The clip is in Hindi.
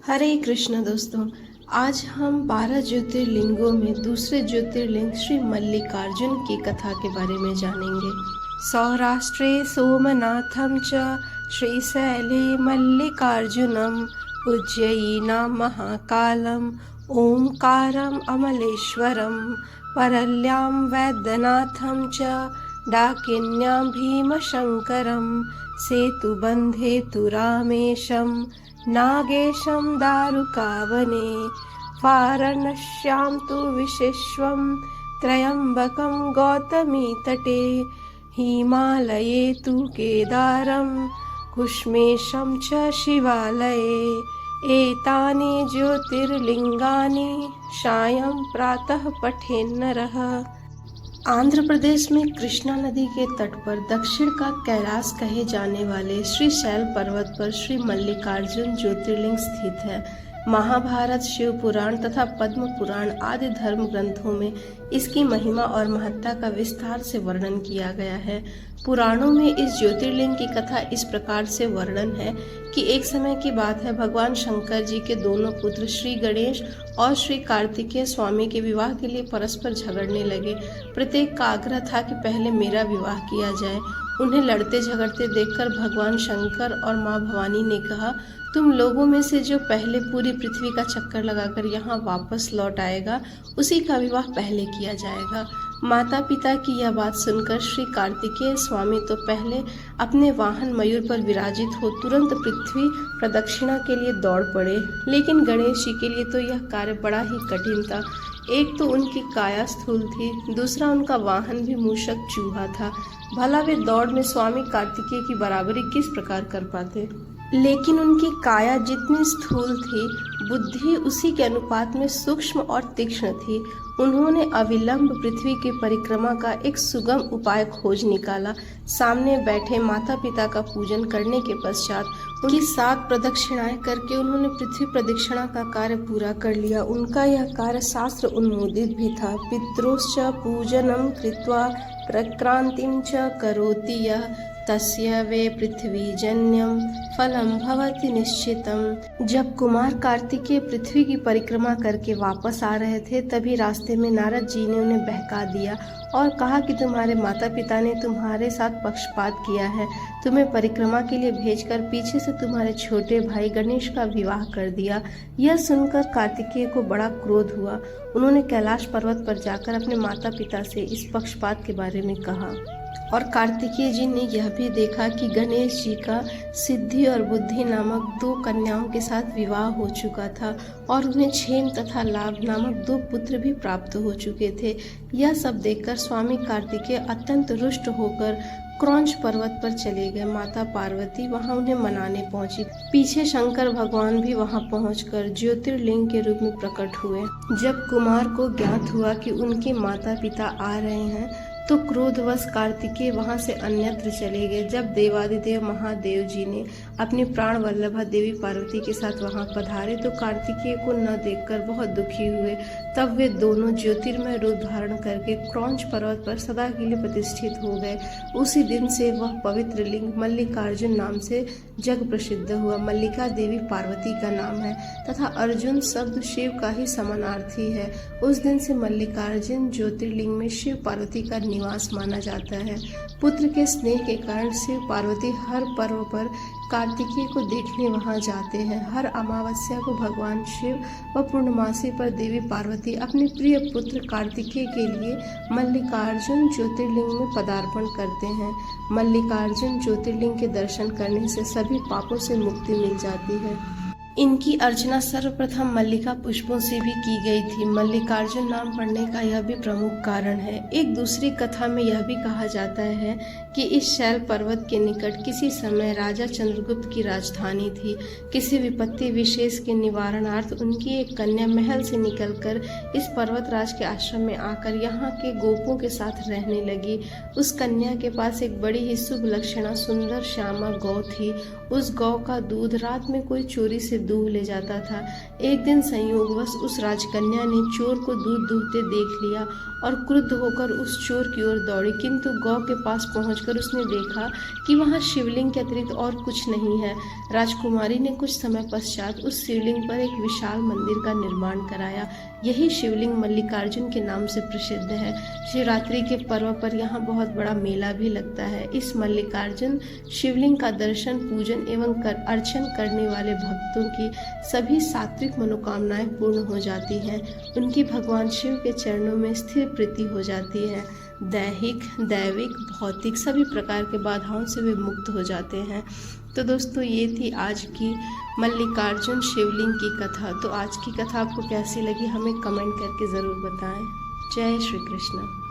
हरे कृष्ण दोस्तों। आज हम 12 ज्योतिर्लिंगों में दूसरे ज्योतिर्लिंग श्री मल्लिकार्जुन की कथा के बारे में जानेंगे। सौराष्ट्रे सोमनाथम च श्रीशैले मल्लिकार्जुनम उज्जयिनां महाकालम ओंकारम अमलेश्वरम परल्यां वैद्यनाथम च डाकिन्यां भीमशंकरम सेतुबंधे तु रामेशम नागेशं दारुकावने वाराणस्यां तु विशेष्वं त्र्यम्बकं गौतमीतटे हिमालये तु केदारं कुष्मेशं च शिवालये एतानि ज्योतिर्लिंगानि सायं प्रातः पठेन्नरः। आंध्र प्रदेश में कृष्णा नदी के तट पर दक्षिण का कैलाश कहे जाने वाले श्री शैल पर्वत पर श्री मल्लिकार्जुन ज्योतिर्लिंग स्थित है। महाभारत, शिव पुराण तथा पद्म पुराण आदि धर्म ग्रंथों में इसकी महिमा और महत्ता का विस्तार से वर्णन किया गया है। पुराणों में इस ज्योतिर्लिंग की कथा इस प्रकार से वर्णन है कि एक समय की बात है, भगवान शंकर जी के दोनों पुत्र श्री गणेश और श्री कार्तिकेय स्वामी के विवाह के लिए परस्पर झगड़ने लगे। प्रत्येक का आग्रह था कि पहले मेरा विवाह किया जाए। उन्हें लड़ते झगड़ते देखकर भगवान शंकर और माँ भवानी ने कहा, तुम लोगों में से जो पहले पूरी पृथ्वी का चक्कर लगाकर यहाँ वापस लौट आएगा, उसी का विवाह पहले किया जाएगा। माता पिता की यह बात सुनकर श्री कार्तिकेय स्वामी तो पहले अपने वाहन मयूर पर विराजित हो तुरंत पृथ्वी प्रदक्षिणा के लिए दौड़ पड़े, लेकिन गणेश जी के लिए तो यह कार्य बड़ा ही कठिन था। एक तो उनकी काया स्थूल थी, दूसरा उनका वाहन भी मूषक चूहा था। भला वे दौड़ में स्वामी कार्तिकेय की बराबरी किस प्रकार कर पाते। लेकिन उनकी काया जितनी स्थूल थी, बुद्धि उसी के अनुपात में सूक्ष्म और तीक्ष्ण थी। उन्होंने अविलंब पृथ्वी की परिक्रमा का एक सुगम उपाय खोज निकाला। सामने बैठे माता पिता का पूजन करने के पश्चात उनकी 7 प्रदक्षिणाएं करके उन्होंने पृथ्वी प्रदक्षिणा का कार्य पूरा कर लिया। उनका यह कार्य शास्त्र उन्मोदित भी था। पितरोश्च पूजनम कृत्वा प्रक्रांतिं च करोति यः तस्य वे पृथ्वीजन्यम फलम भवति निश्चितम। जब कुमार कार्तिकेय पृथ्वी की परिक्रमा करके वापस आ रहे थे, तभी रास्ते में नारद जी ने उन्हें बहका दिया और कहा कि तुम्हारे माता पिता ने तुम्हारे साथ पक्षपात किया है। तुम्हें परिक्रमा के लिए भेजकर पीछे से तुम्हारे छोटे भाई गणेश का विवाह कर दिया। यह सुनकर कार्तिकेय को बड़ा क्रोध हुआ। उन्होंने कैलाश पर्वत पर जाकर अपने माता पिता से इस पक्षपात के बारे में कहा और कार्तिकेय जी ने यह भी देखा कि गणेश जी का सिद्धि और बुद्धि नामक 2 कन्याओं के साथ विवाह हो चुका था और उन्हें क्षेम तथा लाभ नामक 2 पुत्र भी प्राप्त हो चुके थे। यह सब देखकर स्वामी कार्तिकेय अत्यंत रुष्ट होकर क्रौंच पर्वत पर चले गए। माता पार्वती वहां उन्हें मनाने पहुंची। पीछे शंकर भगवान भी वहां पहुंचकर ज्योतिर्लिंग के रूप में प्रकट हुए। जब कुमार को ज्ञात हुआ कि उनके माता पिता आ रहे हैं, तो क्रोधवश कार्तिकेय वहां से अन्यत्र चले गए। जब देवादिदेव महादेव जी ने अपनी प्राण वल्लभा देवी पार्वती के साथ वहां पधारे, तो कार्तिकेय को न देखकर बहुत दुखी हुए। तब वे दोनों ज्योतिर्मय रूप धारण करके क्रौंच पर्वत पर सदा के लिए प्रतिष्ठित हो गए। उसी दिन से वह पवित्र लिंग मल्लिकार्जुन नाम से जग प्रसिद्ध हुआ। मल्लिका देवी पार्वती का नाम है तथा अर्जुन शब्द शिव का ही समानार्थी है। उस दिन से मल्लिकार्जुन ज्योतिर्लिंग में शिव पार्वती का निवास माना जाता है। पुत्र के स्नेह के कारण शिव पार्वती हर पर्व पर कार्तिकेय को देखने वहां जाते हैं। हर अमावस्या को भगवान शिव व पूर्णमासी पर देवी पार्वती अपने प्रिय पुत्र कार्तिकेय के लिए मल्लिकार्जुन ज्योतिर्लिंग में पदार्पण करते हैं। मल्लिकार्जुन ज्योतिर्लिंग के दर्शन करने से सभी पापों से मुक्ति मिल जाती है। इनकी अर्चना सर्वप्रथम मल्लिका पुष्पों से भी की गई थी। मल्लिकार्जुन नाम पड़ने का यह भी प्रमुख कारण है। एक दूसरी कथा में यह भी कहा जाता है कि इस शैल पर्वत के निकट किसी समय राजा चंद्रगुप्त की राजधानी थी। किसी विपत्ति विशेष के निवारणार्थ उनकी एक कन्या महल से निकलकर इस पर्वतराज के आश्रम में आकर यहाँ के गोपों के साथ रहने लगी। उस कन्या के पास एक बड़ी ही शुभ लक्षणा सुंदर श्यामा गौ थी। उस गौ का दूध रात में कोई चोरी से दूह ले जाता था। एक दिन संयोगवश उस राजकन्या ने चोर को दूध दूहते देख लिया और क्रुद्ध होकर उस चोर की ओर दौड़ी, किंतु गौ के पास पहुंचकर उसने देखा कि वहां शिवलिंग के अतिरिक्त और कुछ नहीं है। राजकुमारी ने कुछ समय पश्चात उस शिवलिंग पर एक विशाल मंदिर का निर्माण कराया। यही शिवलिंग मल्लिकार्जुन के नाम से प्रसिद्ध है। शिवरात्रि के पर्व पर यहाँ बहुत बड़ा मेला भी लगता है। इस मल्लिकार्जुन शिवलिंग का दर्शन, पूजन एवं अर्चन करने वाले भक्तों की सभी सात्विक मनोकामनाएं पूर्ण हो जाती हैं। उनकी भगवान शिव के चरणों में स्थिर प्रीति हो जाती है। दैहिक, दैविक, भौतिक सभी प्रकार के बाधाओं से वे मुक्त हो जाते हैं। तो दोस्तों, ये थी आज की मल्लिकार्जुन शिवलिंग की कथा। तो आज की कथा आपको कैसी लगी हमें कमेंट करके ज़रूर बताएं। जय श्री कृष्ण।